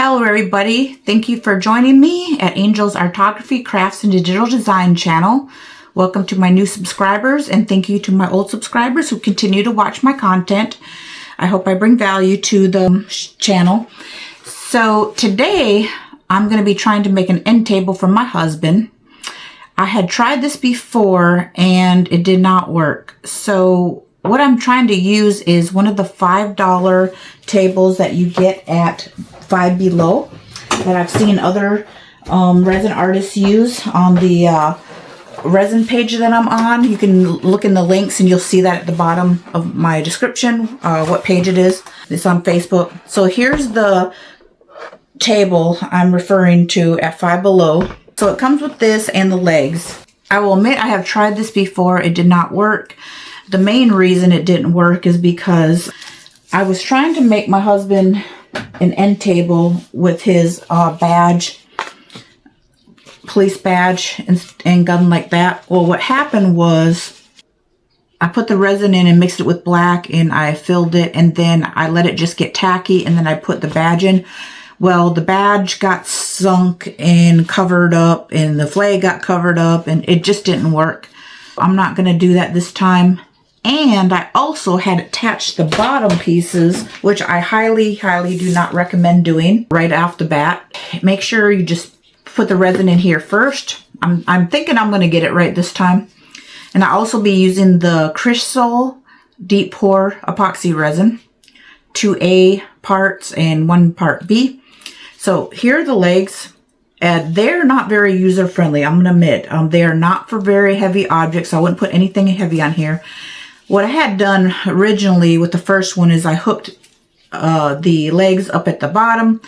Hello everybody, thank you for joining me at Angel's Artography-Crafts and Digital Design channel. Welcome to my new subscribers and thank you to my old subscribers who continue to watch my content. I hope I bring value to the channel. So today I'm going to be trying to make an end table for my husband. I had tried this before and it did not work. So what I'm trying to use is one of the $5 tables that you get at Five Below that I've seen other resin artists use on the resin page that I'm on. You can look in the links and you'll see that at the bottom of my description, what page it is. It's on Facebook. So here's the table I'm referring to at Five Below. So it comes with this and the legs. I will admit I have tried this before. It did not work. The main reason it didn't work is because I was trying to make my husband an end table with his badge, police badge and gun like that. Well, what happened was I put the resin in and mixed it with black and I filled it and then I let it just get tacky and then I put the badge in. Well, the badge got sunk and covered up and the flag got covered up and it just didn't work. I'm not going to do that this time. And I also had attached the bottom pieces, which I highly, highly do not recommend doing right off the bat. Make sure you just put the resin in here first. I'm thinking I'm going to get it right this time. And I'll also be using the Crystal Deep Pour Epoxy Resin, 2A parts and 1 part B. So here are the legs. They're not very user-friendly, I'm going to admit. They are not for very heavy objects. I wouldn't put anything heavy on here. What I had done originally with the first one is I hooked the legs up at the bottom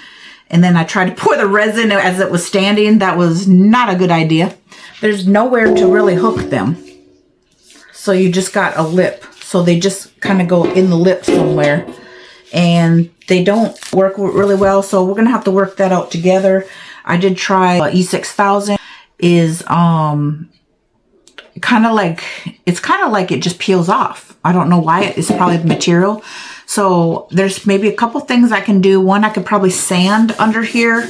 and then I tried to pour the resin as it was standing. That was not a good idea. There's nowhere to really hook them. So you just got a lip. So they just kind of go in the lip somewhere and they don't work really well. So we're going to have to work that out together. I did try E6000 is it's kind of like it just peels off. I don't know why. It's probably the material. So there's maybe a couple things I can do. One, I could probably sand under here.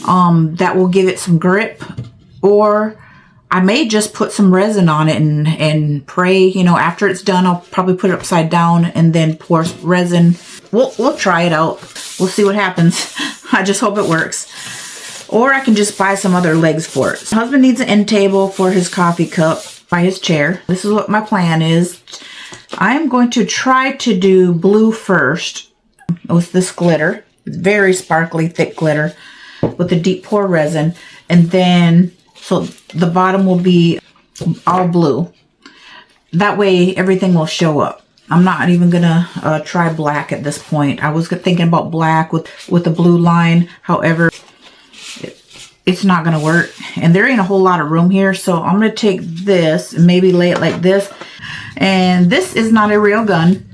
That will give it some grip. Or I may just put some resin on it and pray, you know, after it's done, I'll probably put it upside down and then pour resin. We'll try it out. We'll see what happens. I just hope it works. Or I can just buy some other legs for it. My husband needs an end table for his coffee cup by his chair. This is what my plan is. I am going to try to do blue first with this glitter. Very sparkly, thick glitter with the deep pour resin. And then, so the bottom will be all blue. That way everything will show up. I'm not even gonna try black at this point. I was thinking about black with the blue line. However, it's not going to work and there ain't a whole lot of room here. So I'm going to take this and maybe lay it like this. And this is not a real gun.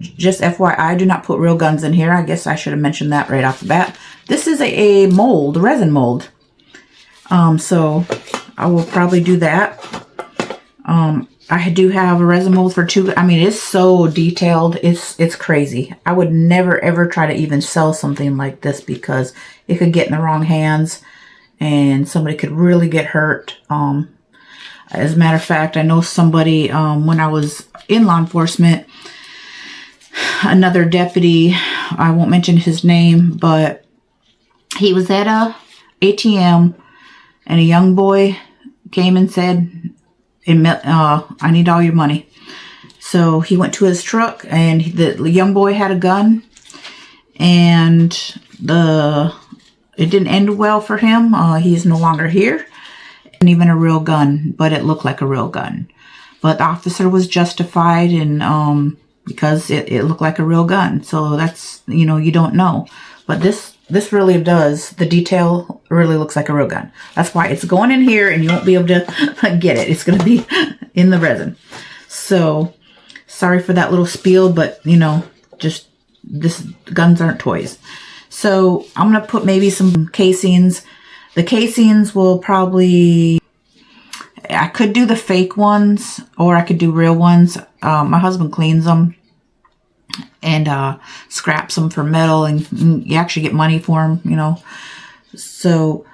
Just FYI, do not put real guns in here. I guess I should have mentioned that right off the bat. This is a mold, resin mold. So I will probably do that. I do have a resin mold for 2. I mean, it's so detailed. It's crazy. I would never ever try to even sell something like this because it could get in the wrong hands and somebody could really get hurt. As a matter of fact, I know somebody, when I was in law enforcement, another deputy, I won't mention his name, but he was at a ATM and a young boy came and said, I need all your money. So he went to his truck and the young boy had a gun and it didn't end well for him. He's no longer here. And even a real gun, but it looked like a real gun. But the officer was justified and because it looked like a real gun. So that's, you know, you don't know. But this really does. The detail really looks like a real gun. That's why it's going in here and you won't be able to get it. It's going to be in the resin. So sorry for that little spiel, but you know, just guns aren't toys. So I'm going to put maybe some casings. The casings will probably, I could do the fake ones or I could do real ones. My husband cleans them. and scraps them for metal, and you actually get money for them, you know. So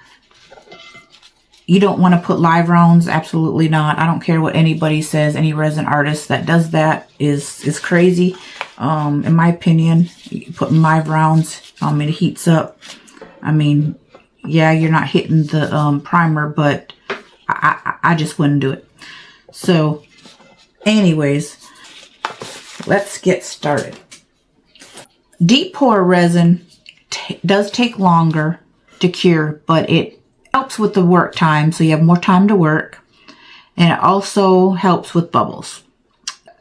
you don't want to put live rounds. Absolutely not. I don't care what anybody says. Any resin artist that does that is crazy. In my opinion, putting live rounds, it heats up. I mean, yeah, you're not hitting the primer, but I just wouldn't do it. So anyways, let's get started. Deep pour resin does take longer to cure, but it helps with the work time, so you have more time to work, and it also helps with bubbles.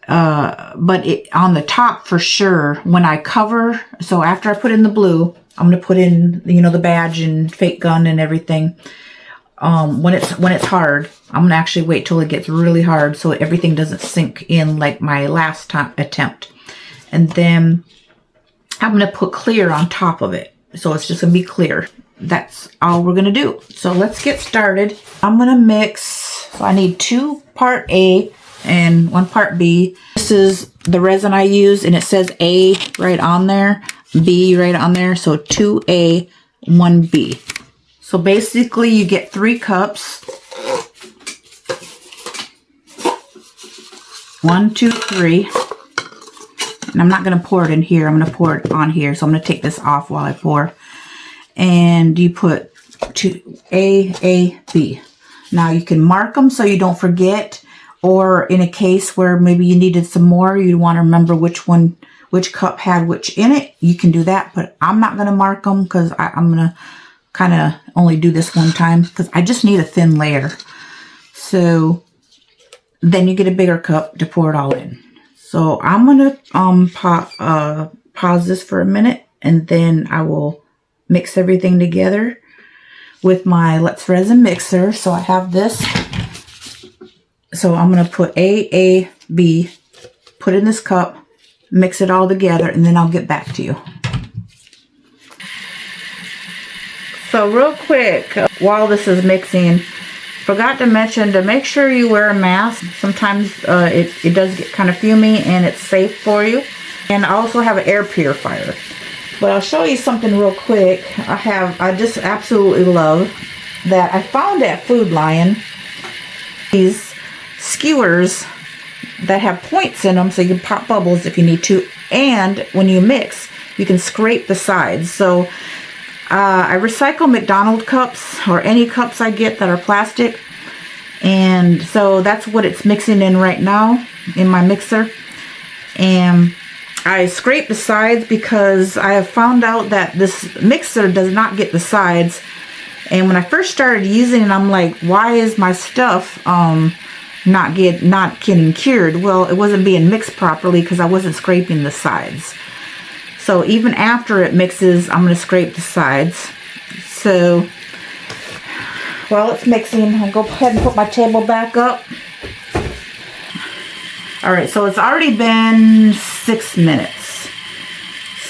But on the top for sure, when I cover, so after I put in the blue, I'm going to put in, you know, the badge and fake gun and everything. When it's hard, I'm going to actually wait till it gets really hard so everything doesn't sink in like my last time attempt. And then I'm going to put clear on top of it. So it's just going to be clear. That's all we're going to do. So let's get started. I'm going to mix. So I need 2 part A and 1 part B. This is the resin I use, and it says A right on there, B right on there. So 2A, 1B. So basically you get 3 cups. 1, 2, 3. And I'm not going to pour it in here. I'm going to pour it on here. So I'm going to take this off while I pour. And you put 2A, B. Now you can mark them so you don't forget, or in a case where maybe you needed some more, you want to remember which cup had which in it, you can do that. But I'm not going to mark them because I'm going to kind of only do this one time because I just need a thin layer. So then you get a bigger cup to pour it all in. So I'm going to pause this for a minute, and then I will mix everything together with my Let's Resin mixer. So I have this. So I'm going to put A, B, put in this cup, mix it all together, and then I'll get back to you. So real quick, while this is mixing, forgot to mention to make sure you wear a mask. Sometimes it does get kind of fumy, and it's safe for you. And I also have an air purifier. But I'll show you something real quick. I just absolutely love that I found at Food Lion these skewers that have points in them so you can pop bubbles if you need to. And when you mix, you can scrape the sides. So I recycle McDonald's cups or any cups I get that are plastic. And so that's what it's mixing in right now in my mixer. And I scrape the sides because I have found out that this mixer does not get the sides. And when I first started using it, I'm like, why is my stuff not getting cured? Well, it wasn't being mixed properly because I wasn't scraping the sides. So even after it mixes, I'm going to scrape the sides. So while it's mixing, I'll go ahead and put my table back up. Alright, so it's already been 6 minutes.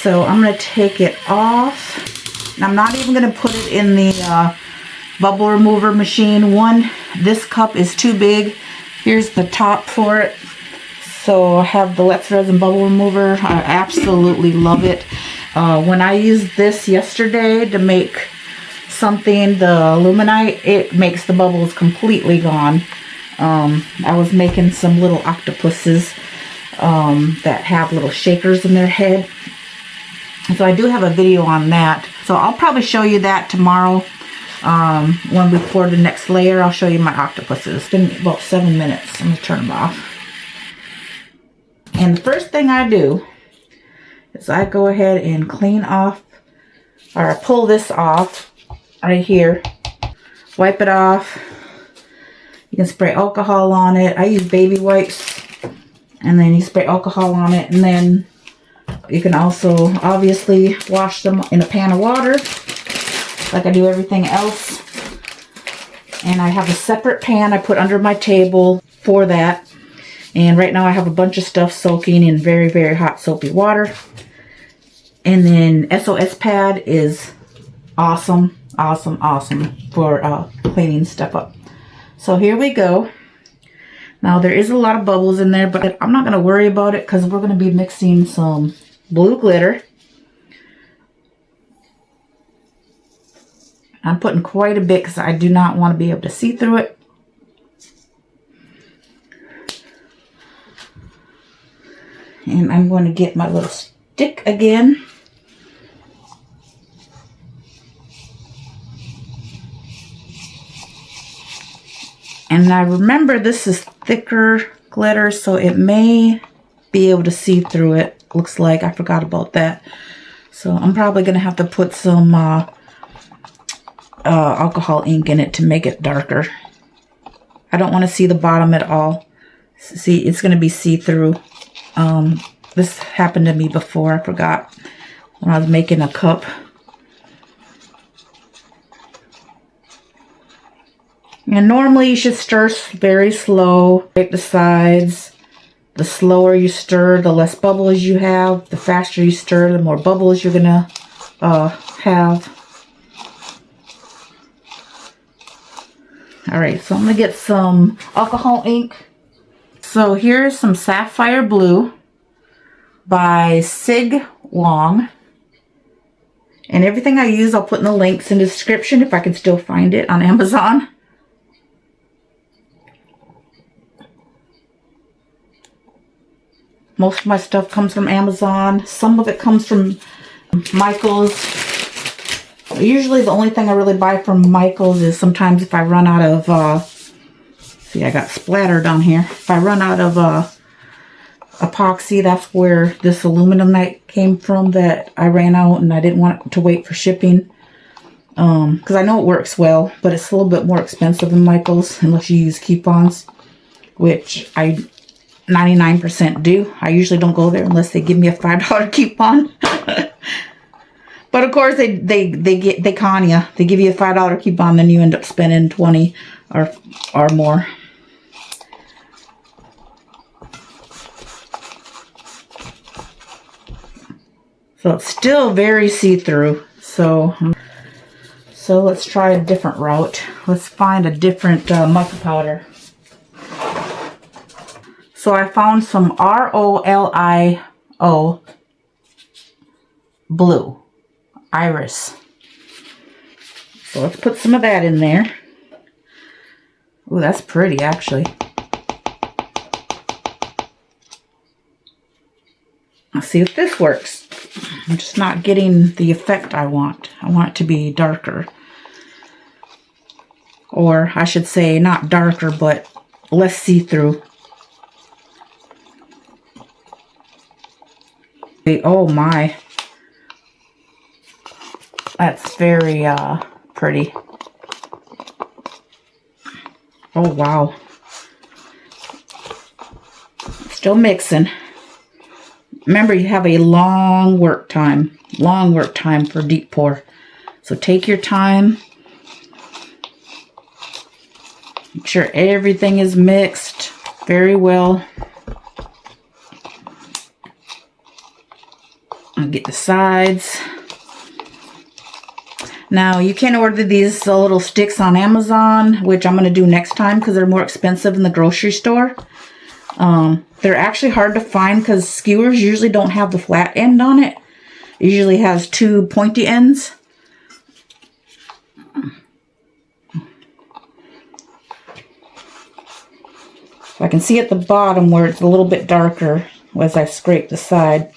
So I'm going to take it off. And I'm not even going to put it in the bubble remover machine. This cup is too big. Here's the top for it. So I have the Let's Resin bubble remover. I absolutely love it. When I used this yesterday to make something, the aluminite, it makes the bubbles completely gone. I was making some little octopuses that have little shakers in their head. So I do have a video on that. So I'll probably show you that tomorrow. When we pour the next layer, I'll show you my octopuses. It's been about 7 minutes. I'm going to turn them off. And the first thing I do is I go ahead and clean off, or I pull this off right here. Wipe it off. You can spray alcohol on it. I use baby wipes. And then you spray alcohol on it. And then you can also obviously wash them in a pan of water, like I do everything else. And I have a separate pan I put under my table for that. And right now I have a bunch of stuff soaking in very, very hot soapy water. And then SOS pad is awesome, awesome, awesome for cleaning stuff up. So here we go. Now there is a lot of bubbles in there, but I'm not going to worry about it because we're going to be mixing some blue glitter. I'm putting quite a bit because I do not want to be able to see through it. And I'm going to get my little stick again. And I remember this is thicker glitter, so it may be able to see through it. Looks like I forgot about that. So I'm probably going to have to put some alcohol ink in it to make it darker. I don't want to see the bottom at all. See, it's going to be see-through. This happened to me before. I forgot when I was making a cup. And normally you should stir very slow. Break the sides. The slower you stir, the less bubbles you have. The faster you stir, the more bubbles you're gonna have. Alright, so I'm gonna get some alcohol ink. So here's some Sapphire Blue by Sig Long. And everything I use, I'll put in the links in the description if I can still find it on Amazon. Most of my stuff comes from Amazon. Some of it comes from Michael's. Usually the only thing I really buy from Michael's is sometimes if I run out of, see, I got splattered on here. If I run out of epoxy, that's where this aluminum night came from that I ran out and I didn't want to wait for shipping. Because I know it works well, but it's a little bit more expensive than Michael's unless you use coupons, which I 99% do. I usually don't go there unless they give me a $5 coupon. But of course they con you. They give you a $5 coupon, then you end up spending 20 or more. So it's still very see-through. So let's try a different route. Let's find a different mica powder. So I found some ROLIO blue, iris. So let's put some of that in there. Ooh, that's pretty actually. Let's see if this works. I'm just not getting the effect I want. I want it to be darker. Or I should say not darker, but less see-through. Oh my, that's very pretty. Oh wow, still mixing. Remember, you have a long work time for deep pour, so take your time. Make sure everything is mixed very well. I'll get the sides. Now you can order these little sticks on Amazon, which I'm going to do next time because they're more expensive in the grocery store. They're actually hard to find because skewers usually don't have the flat end on it. It usually has two pointy ends. So I can see at the bottom where it's a little bit darker as I scrape the side.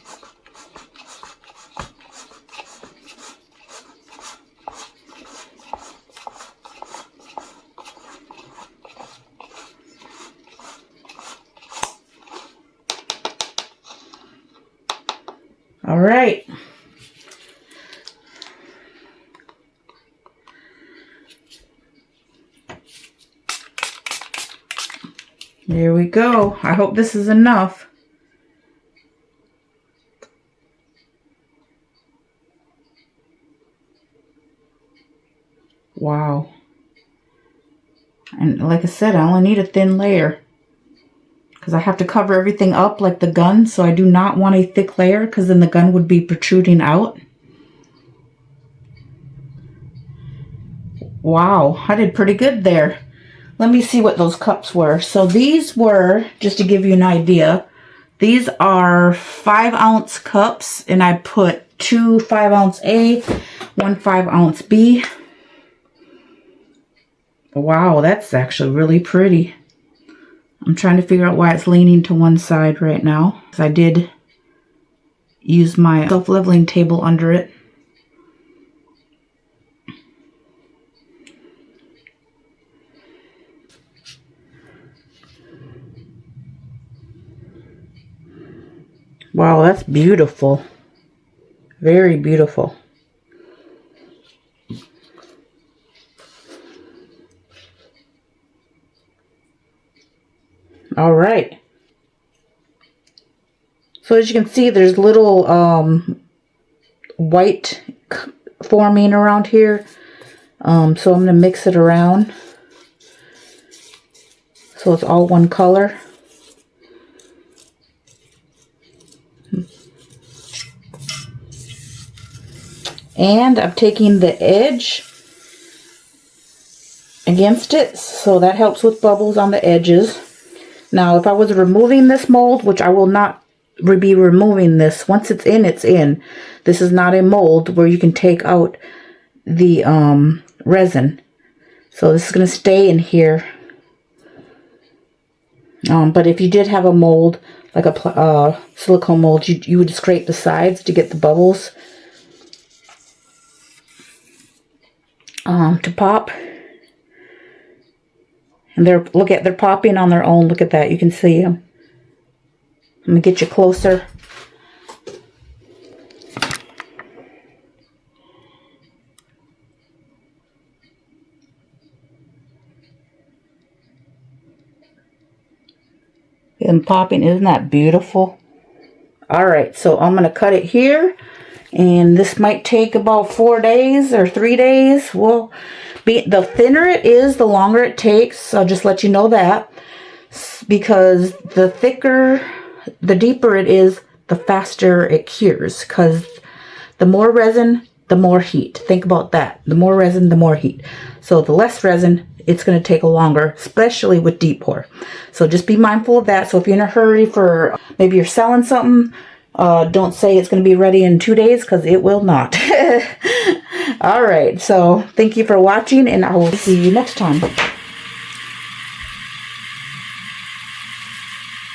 All right. There we go. I hope this is enough. Wow. And like I said, I only need a thin layer because I have to cover everything up like the gun, so I do not want a thick layer because then the gun would be protruding out. Wow, I did pretty good there. let me see what those cups were. So these were, just to give you an idea, these are 5-ounce cups, and I put 2 5-ounce A, 1 5-ounce B. Wow, that's actually really pretty. I'm trying to figure out why it's leaning to one side right now, because I did use my self-leveling table under it. Wow, that's beautiful. Very beautiful. All right. So as you can see, there's little white forming around here. So I'm going to mix it around so it's all one color. And I'm taking the edge against it, so that helps with bubbles on the edges. Now, if I was removing this mold, which I will not be removing this, once it's in, it's in. This is not a mold where you can take out the resin. So this is going to stay in here. But if you did have a mold, like a silicone mold, you would scrape the sides to get the bubbles to pop. And they're popping on their own. Look at that. You can see them. I'm going to get you closer. And popping, isn't that beautiful? Alright, so I'm going to cut it here. And this might take about 4 days or 3 days. Well, the thinner it is, the longer it takes. I'll just let you know that. Because the thicker, the deeper it is, the faster it cures. Because the more resin, the more heat. Think about that. The more resin, the more heat. So the less resin, it's going to take longer, especially with deep pour. So just be mindful of that. So if you're in a hurry for, maybe you're selling something, don't say it's going to be ready in 2 days, because it will not. Alright, so thank you for watching, and I will see you next time.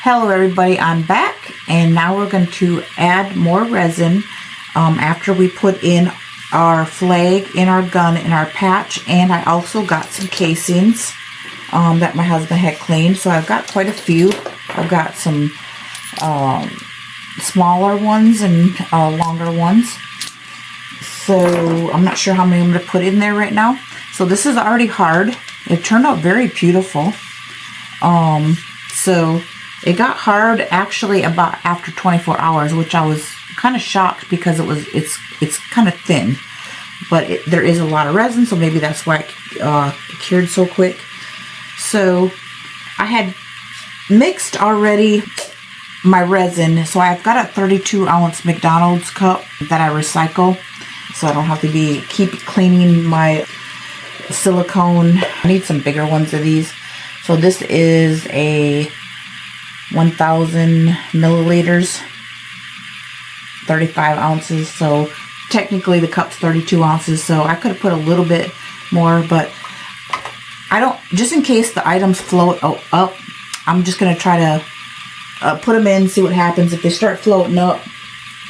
Hello everybody, I'm back, and now we're going to add more resin after we put in our flag, in our gun, in our patch. And I also got some casings that my husband had cleaned, so I've got quite a few. I've got some smaller ones and longer ones. So I'm not sure how many I'm going to put in there right now. So this is already hard. It turned out very beautiful. So it got hard actually about after 24 hours, which I was kind of shocked, because it's kind of thin. But there is a lot of resin, so maybe that's why it cured so quick. So I had mixed already my resin, so I've got a 32-ounce McDonald's cup that I recycle, so I don't have to keep cleaning my silicone. I need some bigger ones of these. So this is a 1,000 milliliters, 35 ounces. So technically the cup's 32 ounces, so I could have put a little bit more, but I don't, just in case the items float up, I'm just going to try to put them in, see what happens. If they start floating up,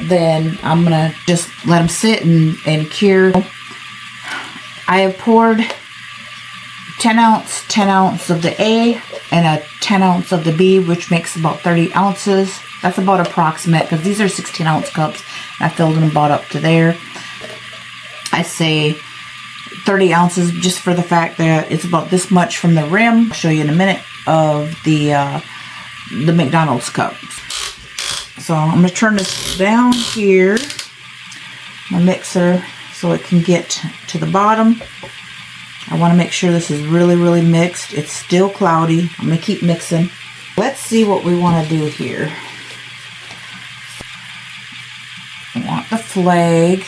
then I'm going to just let them sit and cure. I have poured 10 ounce of the A and a 10 ounce of the B, which makes about 30 ounces. That's about approximate, because these are 16-ounce cups. I filled them about up to there. I say 30 ounces just for the fact that it's about this much from the rim. I'll show you in a minute of the McDonald's cup. So I'm going to turn this down here, my mixer, so it can get to the bottom. I want to make sure this is really, really mixed. It's still cloudy. I'm going to keep mixing. Let's see what we want to do here. I want the flag,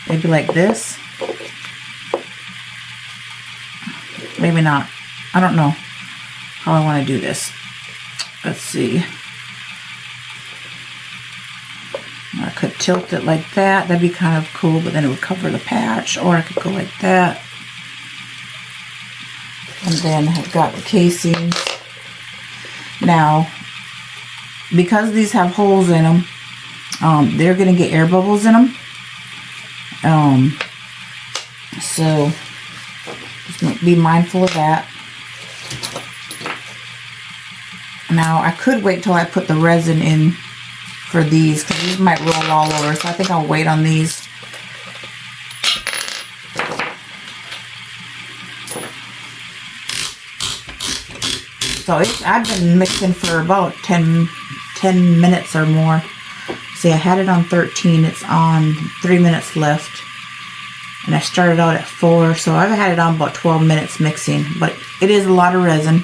maybe like this. Maybe not. I don't know how I want to do this. Let's see. I could tilt it like that. That'd be kind of cool, but then it would cover the patch. Or I could go like that. And then I've got the casings. Now, because these have holes in them, they're going to get air bubbles in them. So just be mindful of that. Now, I could wait till I put the resin in for these, because these might roll all over, so I think I'll wait on these. So I've been mixing for about 10 minutes or more. See, I had it on 13. It's on 3 minutes left. And I started out at 4, so I've had it on about 12 minutes mixing. But it is a lot of resin.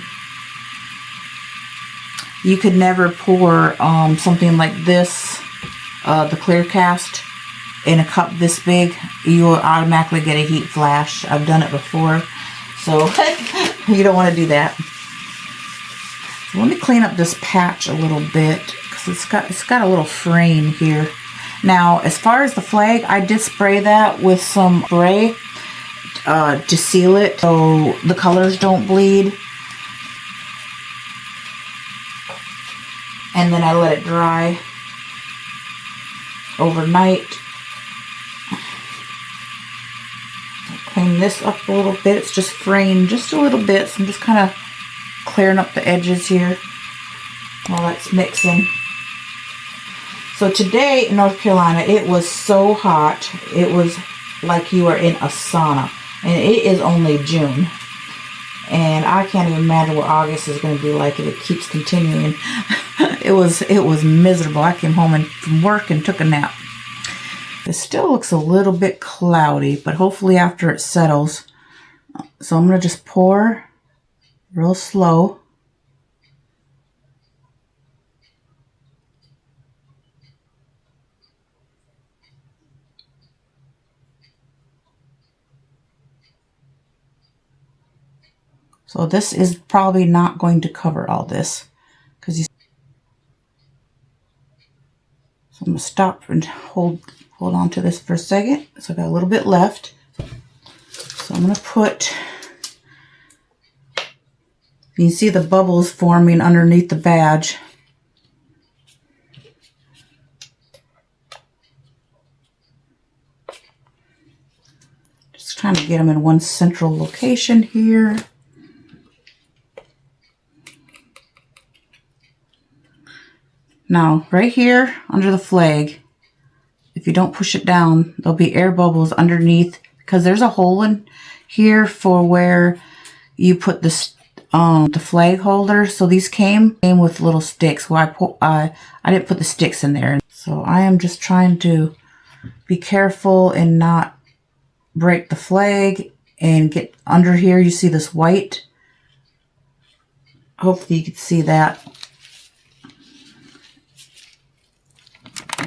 You could never pour something like this, the clear cast, in a cup this big. You will automatically get a heat flash. I've done it before. So you don't want to do that. So let me clean up this patch a little bit, because it's got a little frame here. Now, as far as the flag, I did spray that with some spray to seal it so the colors don't bleed. And then I let it dry overnight. Clean this up a little bit. It's just fraying just a little bit, so I'm just kind of clearing up the edges here while that's mixing. So today in North Carolina, it was so hot. It was like you were in a sauna. And it is only June. And I can't even imagine what August is going to be like if it keeps continuing. It was miserable. I came home from work and took a nap. It still looks a little bit cloudy, but hopefully after it settles. So I'm going to just pour real slow. So this is probably not going to cover all this, because you. So I'm going to stop and hold on to this for a second. So I got a little bit left. So I'm going to put. You can see the bubbles forming underneath the badge. Just trying to get them in one central location here. Now, right here under the flag, if you don't push it down, there'll be air bubbles underneath, because there's a hole in here for where you put the flag holder. So these came with little sticks. Well, I didn't put the sticks in there. So I am just trying to be careful and not break the flag and get under here. You see this white? Hopefully you can see that.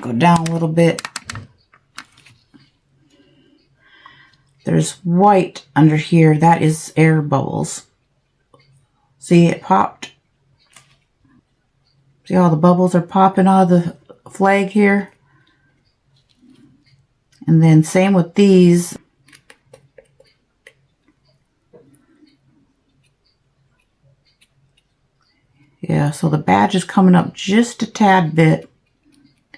Go down a little bit. There's white under here. That is air bubbles. See, it popped. See all the bubbles are popping out of the flag here? And then same with these. Yeah, so the badge is coming up just a tad bit.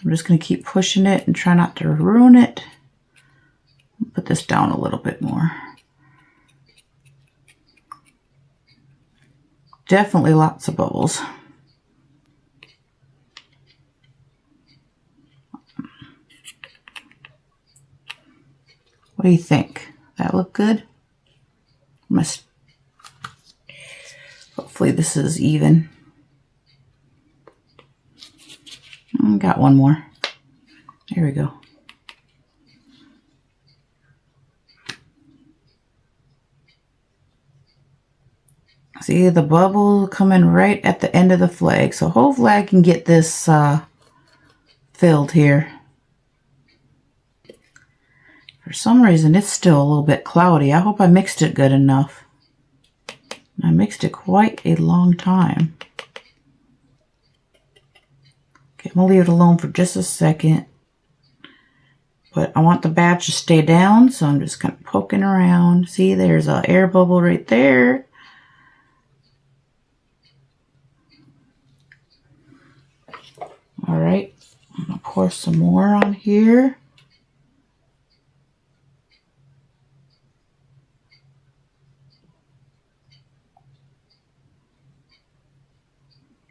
I'm just going to keep pushing it and try not to ruin it. Put this down a little bit more. Definitely lots of bubbles. What do you think? That look good? Hopefully this is even. Got one more. There we go. See the bubble coming right at the end of the flag. So hopefully I can get this filled here. For some reason it's still a little bit cloudy. I hope I mixed it good enough. I mixed it quite a long time. Okay, I'm gonna leave it alone for just a second. But I want the batch to stay down, so I'm just kind of poking around. See, there's an air bubble right there. All right, I'm gonna pour some more on here.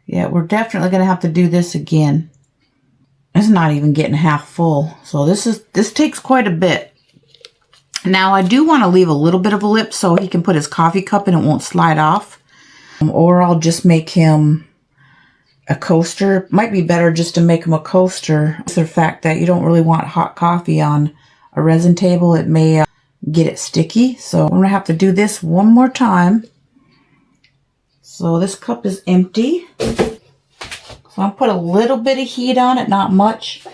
Yeah, we're definitely gonna have to do this again. It's not even getting half full, so this takes quite a bit. Now I do want to leave a little bit of a lip so he can put his coffee cup and it won't slide off. Or I'll just make him a coaster. Might be better just to make him a coaster. It's the fact that you don't really want hot coffee on a resin table. It may get it sticky. So I'm gonna have to do this one more time. So this cup is empty. So I'll put a little bit of heat on it, not much.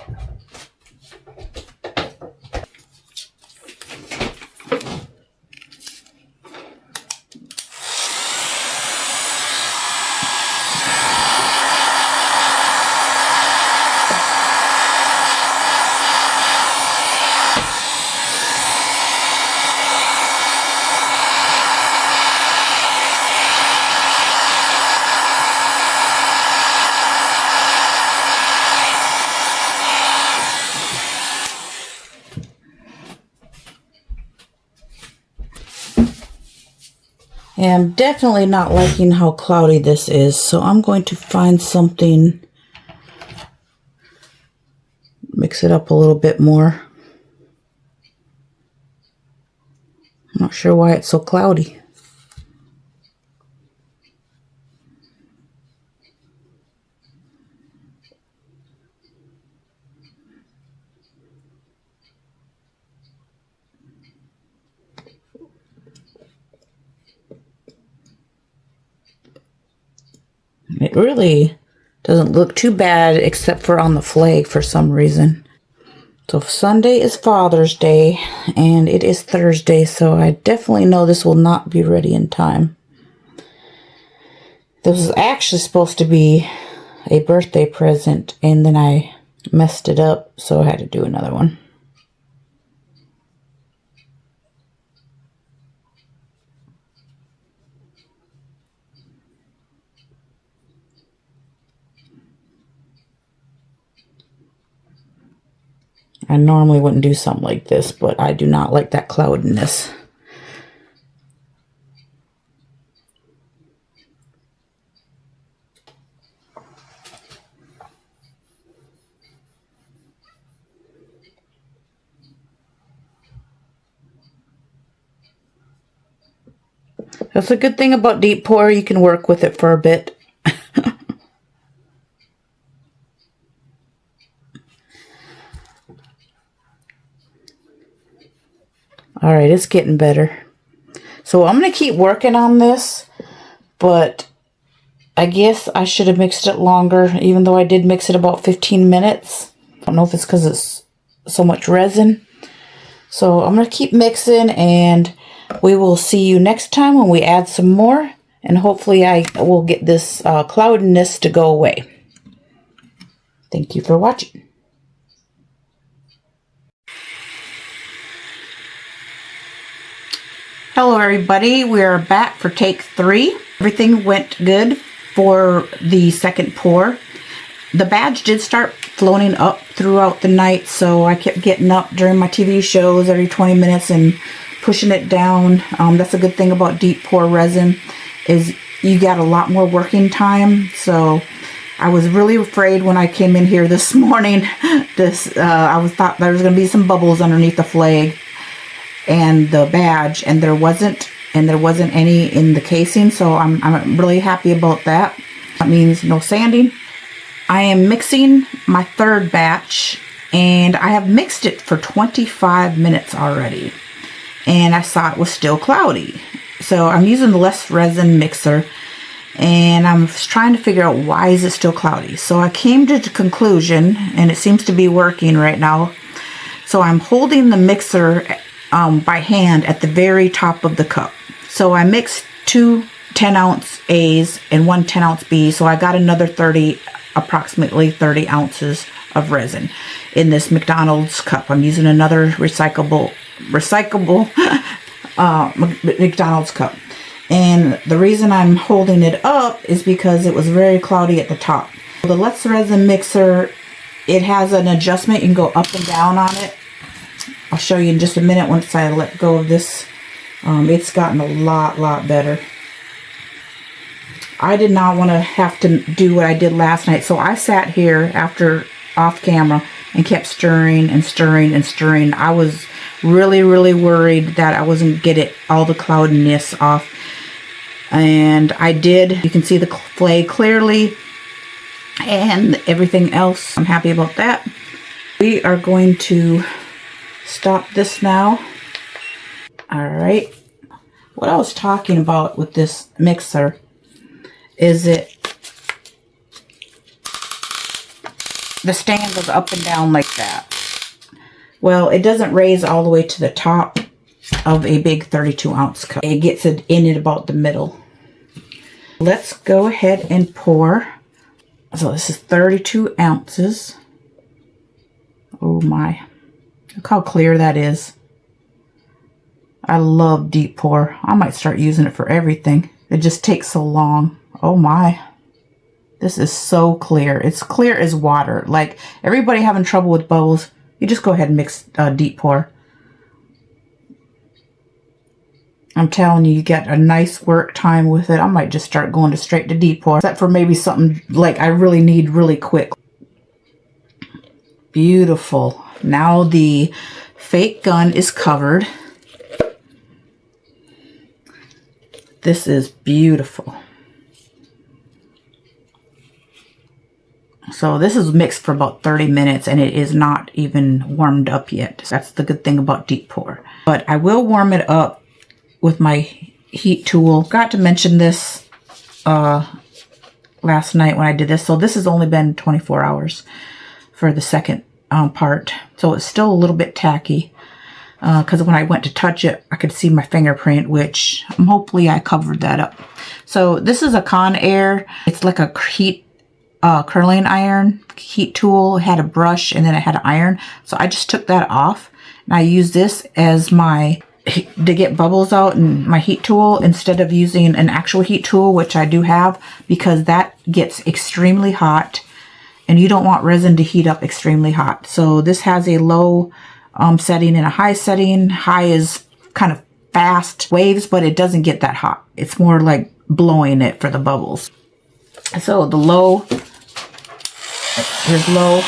And I'm definitely not liking how cloudy this is, so I'm going to find something, mix it up a little bit more. I'm not sure why it's so cloudy. It really doesn't look too bad except for on the flag for some reason. So Sunday is Father's Day and it is Thursday, so I definitely know this will not be ready in time. This was actually supposed to be a birthday present and then I messed it up, so I had to do another one. I normally wouldn't do something like this, but I do not like that cloudiness. That's a good thing about deep pour. You can work with it for a bit. All right, it's getting better. So I'm going to keep working on this, but I guess I should have mixed it longer, even though I did mix it about 15 minutes. I don't know if it's because it's so much resin. So I'm going to keep mixing, and we will see you next time when we add some more, and hopefully I will get this cloudiness to go away. Thank you for watching. Hello everybody, we are back for take 3. Everything went good for the second pour. The badge did start floating up throughout the night, so I kept getting up during my TV shows every 20 minutes and pushing it down. That's a good thing about deep pour resin, is you got a lot more working time. So I was really afraid when I came in here this morning. I thought there was going to be some bubbles underneath the flag and the badge, and there wasn't any in the casing, so I'm really happy about that. That means no sanding. I am mixing my third batch, and I have mixed it for 25 minutes already, and I saw it was still cloudy. So I'm using the less resin mixer, and I'm trying to figure out why is it still cloudy. So I came to the conclusion, and it seems to be working right now. So I'm holding the mixer by hand at the very top of the cup. So I mixed 2 10-ounce A's and one 10-ounce B. So I got another approximately 30 ounces of resin in this McDonald's cup. I'm using another recyclable McDonald's cup. And the reason I'm holding it up is because it was very cloudy at the top. The Let's Resin mixer, it has an adjustment. You can go up and down on it. I'll show you in just a minute once I let go of this. It's gotten a lot better. I did not want to have to do what I did last night, so I sat here after off camera and kept stirring and stirring and stirring. I was really worried that I wasn't get it all the cloudiness off, and I did. You can see the clay clearly and everything else. I'm happy about that. We are going to stop this now. All right, what I was talking about with this mixer is the stand goes up and down like that. Well, it doesn't raise all the way to the top of a big 32-ounce cup. It gets it in at about the middle. Let's go ahead and pour. So this is 32 ounces. Oh my. Look how clear that is. I love deep pour. I might start using it for everything. It just takes so long. Oh my. This is so clear. It's clear as water. Like, everybody having trouble with bubbles, you just go ahead and mix deep pour. I'm telling you, you get a nice work time with it. I might just start going straight to deep pour. Except for maybe something like I really need really quick. Beautiful. Now the fake gun is covered. This is beautiful. So this is mixed for about 30 minutes and it is not even warmed up yet. That's the good thing about deep pour. But I will warm it up with my heat tool. Got to mention this last night when I did this. So this has only been 24 hours for the second part. So it's still a little bit tacky. Because when I went to touch it, I could see my fingerprint, which hopefully I covered that up. So this is a Conair. It's like a heat curling iron heat tool. It had a brush and then it had an iron. So I just took that off and I use this as to get bubbles out in my heat tool instead of using an actual heat tool, which I do have, because that gets extremely hot and you don't want resin to heat up extremely hot. So this has a low setting and a high setting. High is kind of fast waves, but it doesn't get that hot. It's more like blowing it for the bubbles. So the low, here's low.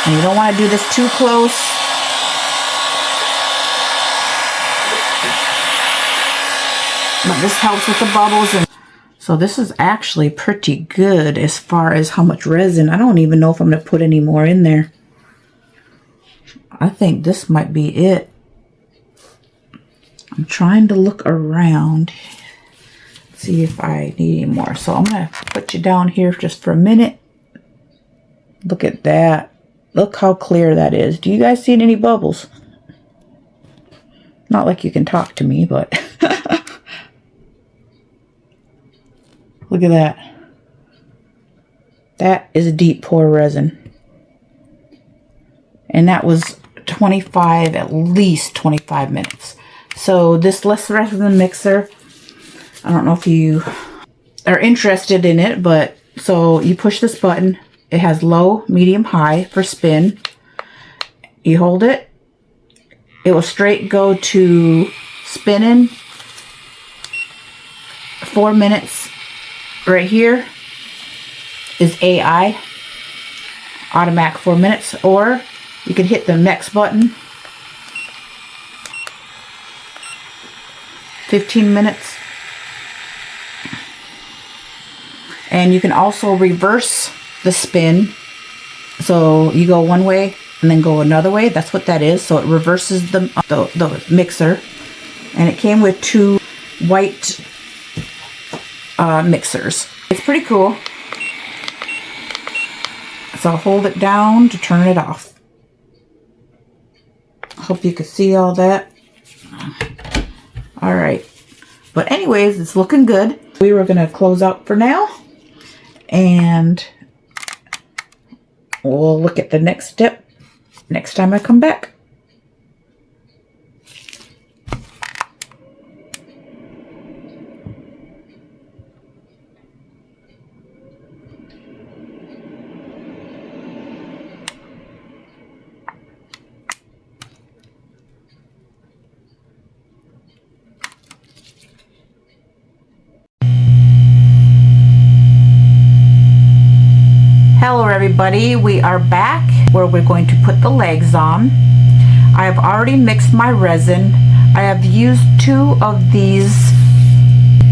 And you don't want to do this too close. But this helps with the bubbles. And so this is actually pretty good as far as how much resin. I don't even know if I'm going to put any more in there. I think this might be it. I'm trying to look around, see if I need any more. So I'm going to put you down here just for a minute. Look at that. Look how clear that is. Do you guys see any bubbles? Not like you can talk to me, but look at that. That is a deep pour resin. And that was at least 25 minutes. So this Let's Resin mixer, I don't know if you are interested in it, but so you push this button. It has low, medium, high for spin. You hold it. It will straight go to spinning. 4 minutes. Right here is AI. Automatic 4 minutes. Or you can hit the next button. 15 minutes. And you can also reverse the spin. So you go one way and then go another way. That's what that is. So it reverses the mixer. And it came with 2 white mixers. It's pretty cool. So I'll hold it down to turn it off. I hope you can see all that. All right. But anyways, it's looking good. We were going to close out for now. And we'll look at the next step next time I come back. Hello everybody, we are back where we're going to put the legs on. I have already mixed my resin. I have used 2 of these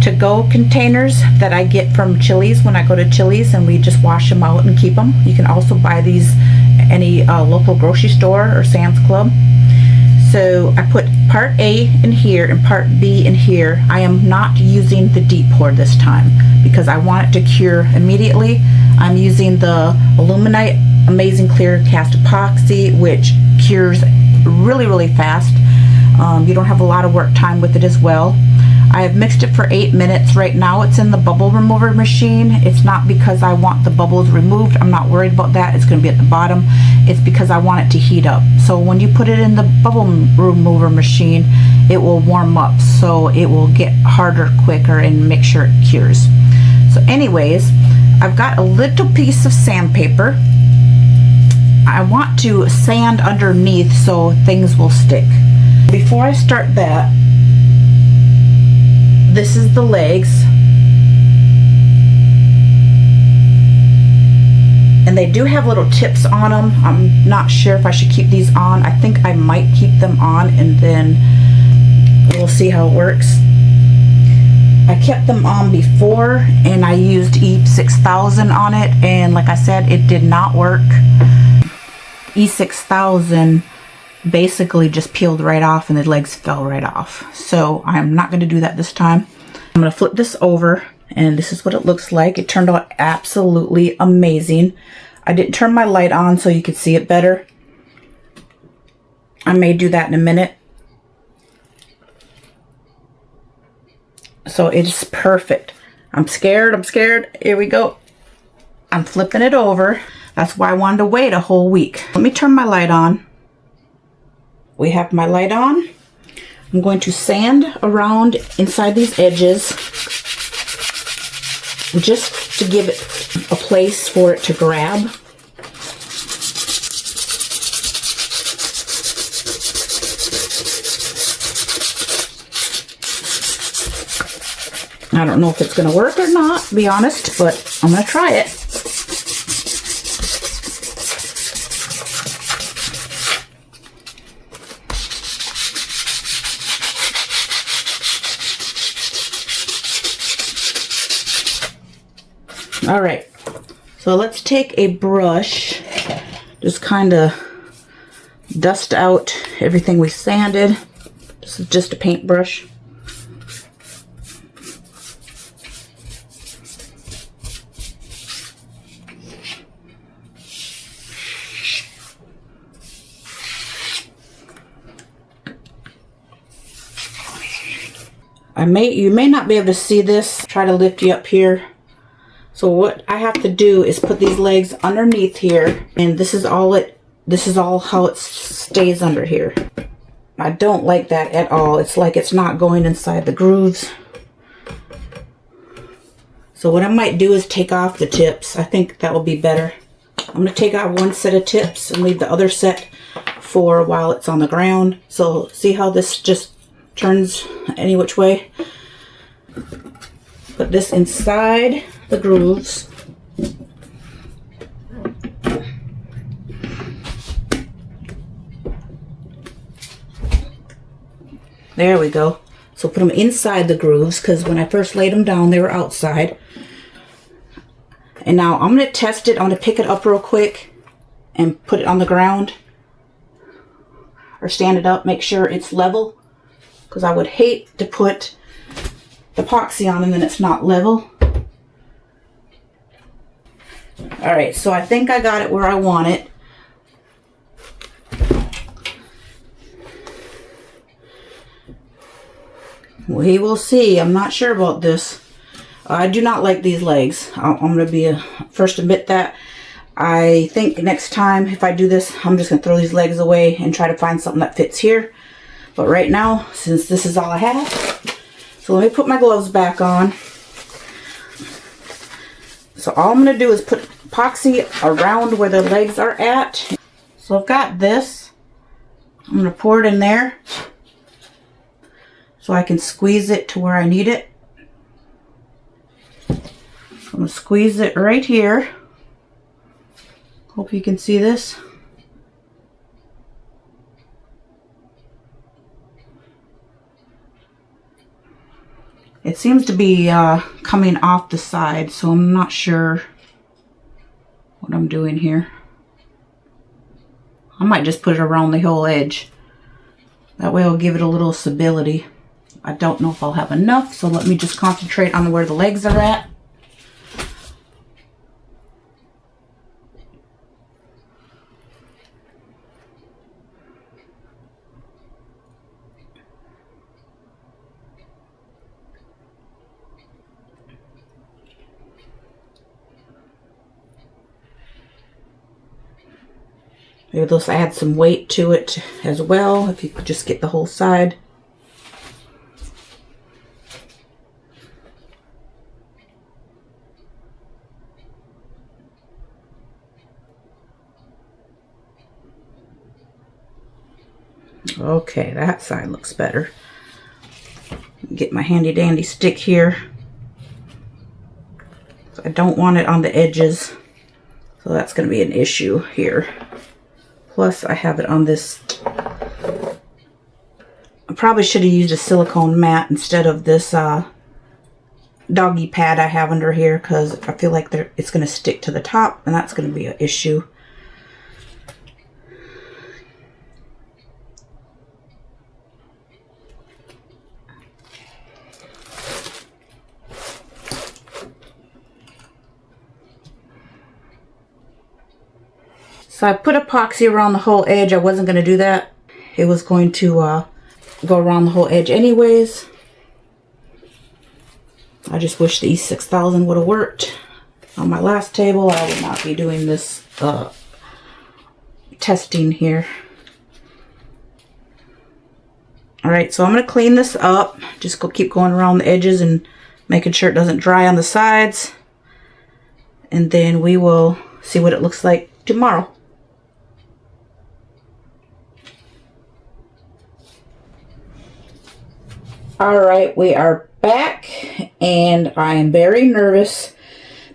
to-go containers that I get from Chili's when I go to Chili's, and we just wash them out and keep them. You can also buy these at any local grocery store or Sam's Club. So I put part A in here and part B in here. I am not using the deep pour this time because I want it to cure immediately. I'm using the Aluminite Amazing Clear Cast Epoxy, which cures really fast. You don't have a lot of work time with it as well. I have mixed it for 8 minutes. Right now it's in the bubble remover machine. It's not because I want the bubbles removed. I'm not worried about that. It's going to be at the bottom. It's because I want it to heat up. So when you put it in the bubble remover machine, it will warm up. So it will get harder quicker and make sure it cures. So anyways, I've got a little piece of sandpaper. I want to sand underneath so things will stick. Before I start that, this is the legs, and they do have little tips on them. I'm not sure if I should keep these on. I think I might keep them on, and then we'll see how it works. I kept them on before, and I used E6000 on it, and like I said, it did not work. E6000 basically just peeled right off and the legs fell right off. So I'm not going to do that this time. I'm going to flip this over, and this is what it looks like. It turned out absolutely amazing. I didn't turn my light on so you could see it better. I may do that in a minute. So it's perfect. I'm scared. Here we go. I'm flipping it over. That's why I wanted to wait a whole week. Let me turn my light on. We have my light on. I'm going to sand around inside these edges just to give it a place for it to grab. I don't know if it's going to work or not, to be honest, but I'm going to try it. All right, so let's take a brush, just kind of dust out everything we sanded. This is just a paintbrush. You may not be able to see this. Try to lift you up here. So what I have to do is put these legs underneath here, and this is all how it stays under here. I don't like that at all. It's like it's not going inside the grooves. So what I might do is take off the tips. I think that will be better. I'm going to take out one set of tips and leave the other set for while it's on the ground. So see how this just turns any which way? Put this inside the grooves. There we go. So put them inside the grooves, because when I first laid them down, they were outside. And now I'm going to test it. I'm going to pick it up real quick and put it on the ground. Or stand it up, make sure it's level. Because I would hate to put epoxy on and then it's not level. Alright, so I think I got it where I want it. We will see. I'm not sure about this. I do not like these legs. I'm going to be first to admit that. I think next time if I do this, I'm just going to throw these legs away and try to find something that fits here. But right now, since this is all I have, so let me put my gloves back on. So all I'm going to do is put epoxy around where the legs are at. So I've got this. I'm going to pour it in there so I can squeeze it to where I need it. I'm going to squeeze it right here. Hope you can see this. It seems to be coming off the side, so I'm not sure what I'm doing here. I might just put it around the whole edge. That way I'll give it a little stability. I don't know if I'll have enough, so let me just concentrate on where the legs are at. Maybe they'll add some weight to it as well, if you could just get the whole side. Okay, that side looks better. Get my handy dandy stick here. I don't want it on the edges, so that's going to be an issue here. Plus, I have it on this. I probably should have used a silicone mat instead of this doggy pad I have under here, because I feel like it's going to stick to the top, and that's going to be an issue. So I put epoxy around the whole edge. I wasn't going to do that. It was going to go around the whole edge anyways. I just wish the E6000 would have worked. On my last table, I would not be doing this testing here. Alright, so I'm going to clean this up. Just keep going around the edges and making sure it doesn't dry on the sides. And then we will see what it looks like tomorrow. Alright, we are back, and I am very nervous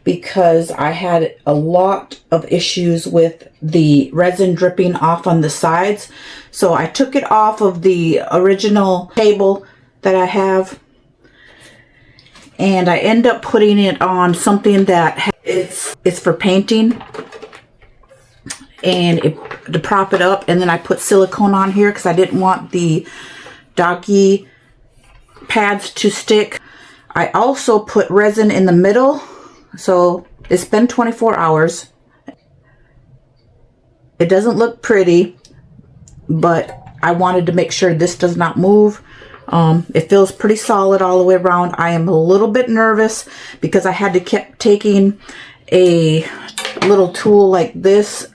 because I had a lot of issues with the resin dripping off on the sides. So I took it off of the original table that I have, and I end up putting it on something that it's for painting, and to prop it up. And then I put silicone on here because I didn't want the doggy pads to stick. I also put resin in the middle, so it's been 24 hours. It doesn't look pretty, but I wanted to make sure this does not move. It feels pretty solid all the way around. I am a little bit nervous because I had to keep taking a little tool like this,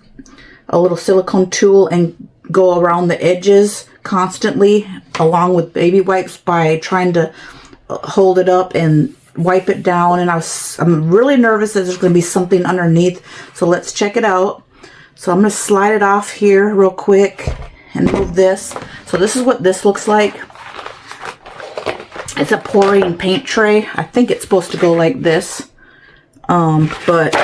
a little silicone tool, and go around the edges constantly along with baby wipes by trying to hold it up and wipe it down. And I'm really nervous that there's going to be something underneath. So let's check it out. So I'm going to slide it off here real quick and move this. So this is what this looks like. It's a pouring paint tray. I think it's supposed to go like this. But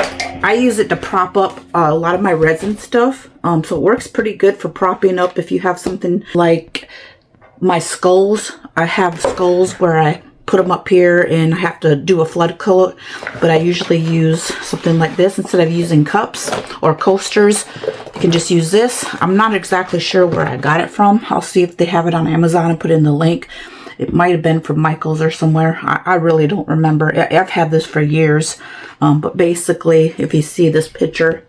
I use it to prop up a lot of my resin stuff. So it works pretty good for propping up if you have something like my skulls. I have skulls where I put them up here and I have to do a flood coat, but I usually use something like this instead of using cups or coasters. You can just use this. I'm not exactly sure where I got it from. I'll see if they have it on Amazon and put in the link. It might have been from Michael's or somewhere. I really don't remember. I've had this for years. But basically, if you see this picture,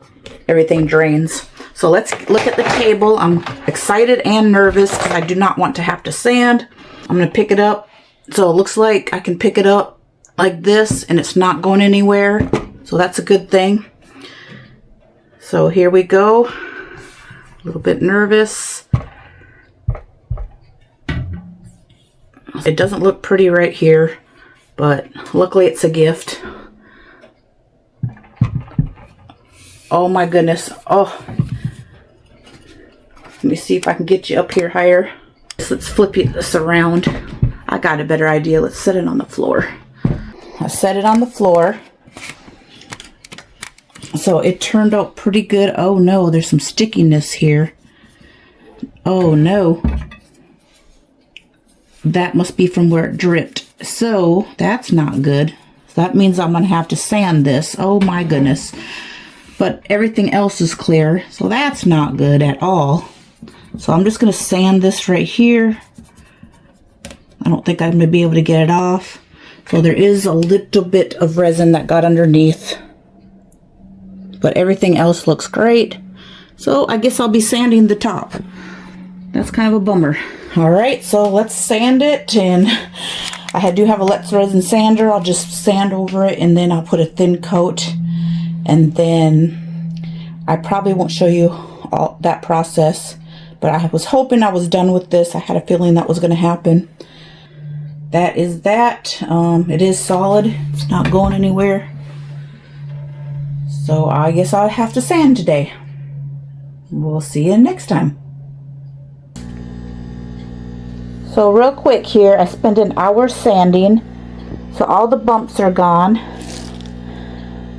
everything drains. So let's look at the table. I'm excited and nervous because I do not want to have to sand. I'm going to pick it up So it looks like I can pick it up like this and it's not going anywhere. So that's a good thing. So here we go. A little bit nervous. It doesn't look pretty right here, but luckily it's a gift. Oh my goodness. Oh. Let me see if I can get you up here higher. So let's flip this around. I got a better idea. Let's set it on the floor. I set it on the floor. So it turned out pretty good. Oh no, there's some stickiness here. Oh no. That must be from where it dripped. So that's not good. So that means I'm gonna have to sand this. Oh my goodness. But everything else is clear. So that's not good at all. So I'm just gonna sand this right here. I don't think I'm gonna be able to get it off. So there is a little bit of resin that got underneath. But everything else looks great. So I guess I'll be sanding the top. That's kind of a bummer. All right, so let's sand it. And I do have a Let's Resin sander. I'll just sand over it and then I'll put a thin coat. And then I probably won't show you all that process. But I was hoping I was done with this. I had a feeling that was going to happen. That is that. It is solid. It's not going anywhere. So I guess I'll have to sand today. We'll see you next time. So real quick here, I spent an hour sanding. So all the bumps are gone.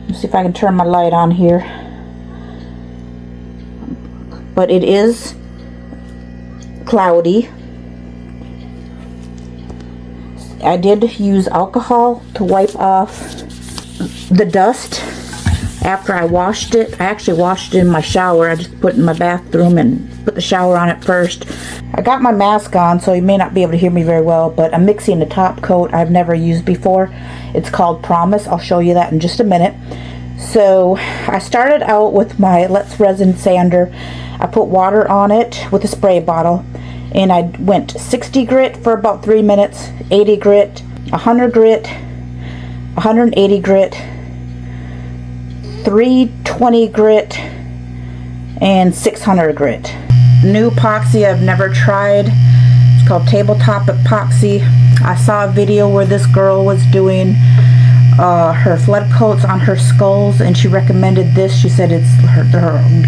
Let's see if I can turn my light on here. But it is cloudy. I did use alcohol to wipe off the dust after I washed it. I actually washed it in my shower. I just put it in my bathroom and put the shower on it first. I got my mask on, so you may not be able to hear me very well, but I'm mixing a top coat I've never used before. It's called Promise. I'll show you that in just a minute. So I started out with my Let's Resin sander. I put water on it with a spray bottle, and I went 60 grit for about 3 minutes, 80 grit, 100 grit, 180 grit, 320 grit, and 600 grit. New epoxy I've never tried. It's called tabletop epoxy. I saw a video where this girl was doing her flood coats on her skulls, and she recommended this. She said it's her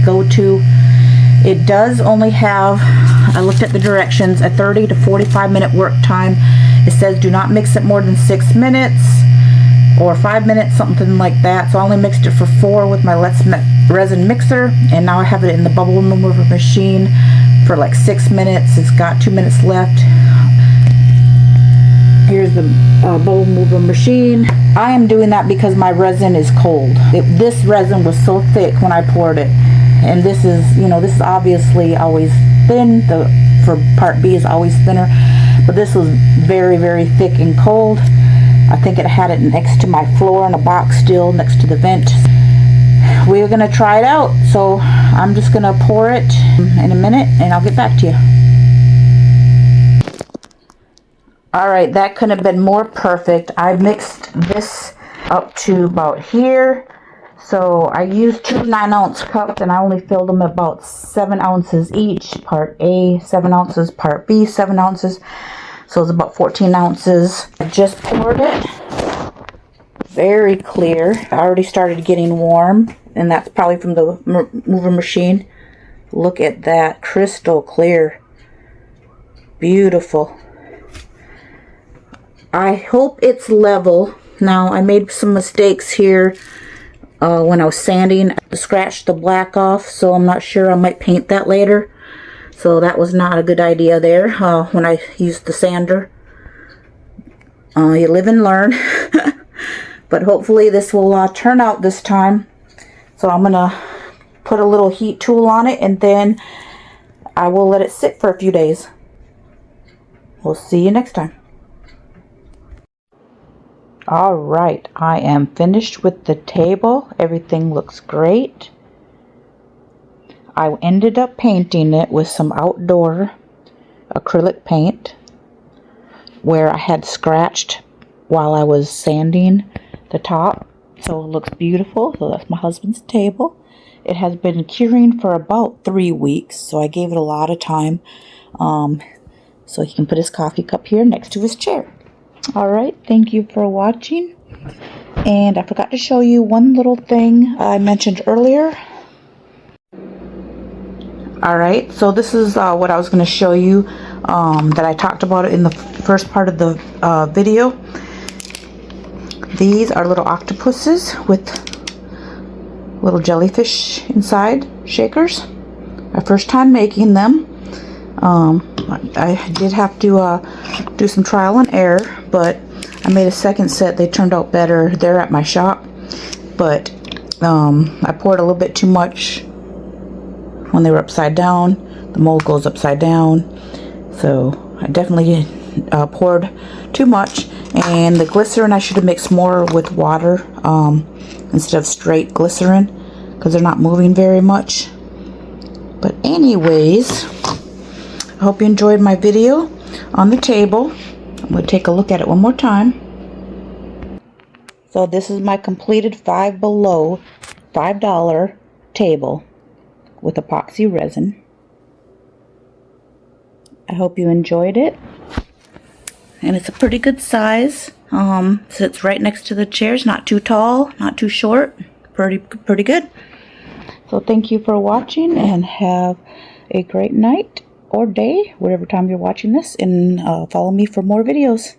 go-to. It does only have, I looked at the directions, a 30 to 45 minute work time. It says do not mix it more than 6 minutes or 5 minutes, something like that. So I only mixed it for 4 with my Let's Resin mixer, and now I have it in the bubble remover machine for like 6 minutes. It's got 2 minutes left. Here's the bubble remover machine. I am doing that because my resin is cold. This resin was so thick when I poured it. And this is, you know, this is obviously always thin. For part B is always thinner. But this was very, very thick and cold. I think it had it next to my floor in a box still, next to the vent. We're going to try it out. So I'm just going to pour it in a minute and I'll get back to you. Alright, that couldn't have been more perfect. I mixed this up to about here. So I used 2 9-ounce cups and I only filled them about 7 ounces each. Part A, 7 ounces. Part B, 7 ounces. So it's about 14 ounces. I just poured it. Very clear. I already started getting warm. And that's probably from the mover machine. Look at that. Crystal clear. Beautiful. I hope it's level. Now, I made some mistakes here when I was sanding. I scratched the black off, so I'm not sure. I might paint that later. So that was not a good idea there when I used the sander. You live and learn. But hopefully this will turn out this time. So I'm going to put a little heat tool on it, and then I will let it sit for a few days. We'll see you next time. Alright, I am finished with the table. Everything looks great. I ended up painting it with some outdoor acrylic paint. where I had scratched while I was sanding the top. So it looks beautiful. So that's my husband's table. It has been curing for about 3 weeks, so I gave it a lot of time. So he can put his coffee cup here next to his chair. Alright, thank you for watching. And I forgot to show you one little thing I mentioned earlier. Alright, so this is what I was going to show you that I talked about it in the first part of the video. These are little octopuses with little jellyfish inside shakers. My first time making them. I did have to do some trial and error, but I made a second set. They turned out better. They're at my shop, but I poured a little bit too much when they were upside down. The mold goes upside down, so I definitely poured too much. And the glycerin, I should have mixed more with water instead of straight glycerin, because they're not moving very much. But anyways, I hope you enjoyed my video on the table. I'm going to take a look at it one more time. So this is my completed Five Below $5 table with epoxy resin. I hope you enjoyed it. And it's a pretty good size. Sits right next to the chairs. Not too tall, not too short. Pretty good. So thank you for watching, and have a great night or day, whatever time you're watching this, and follow me for more videos.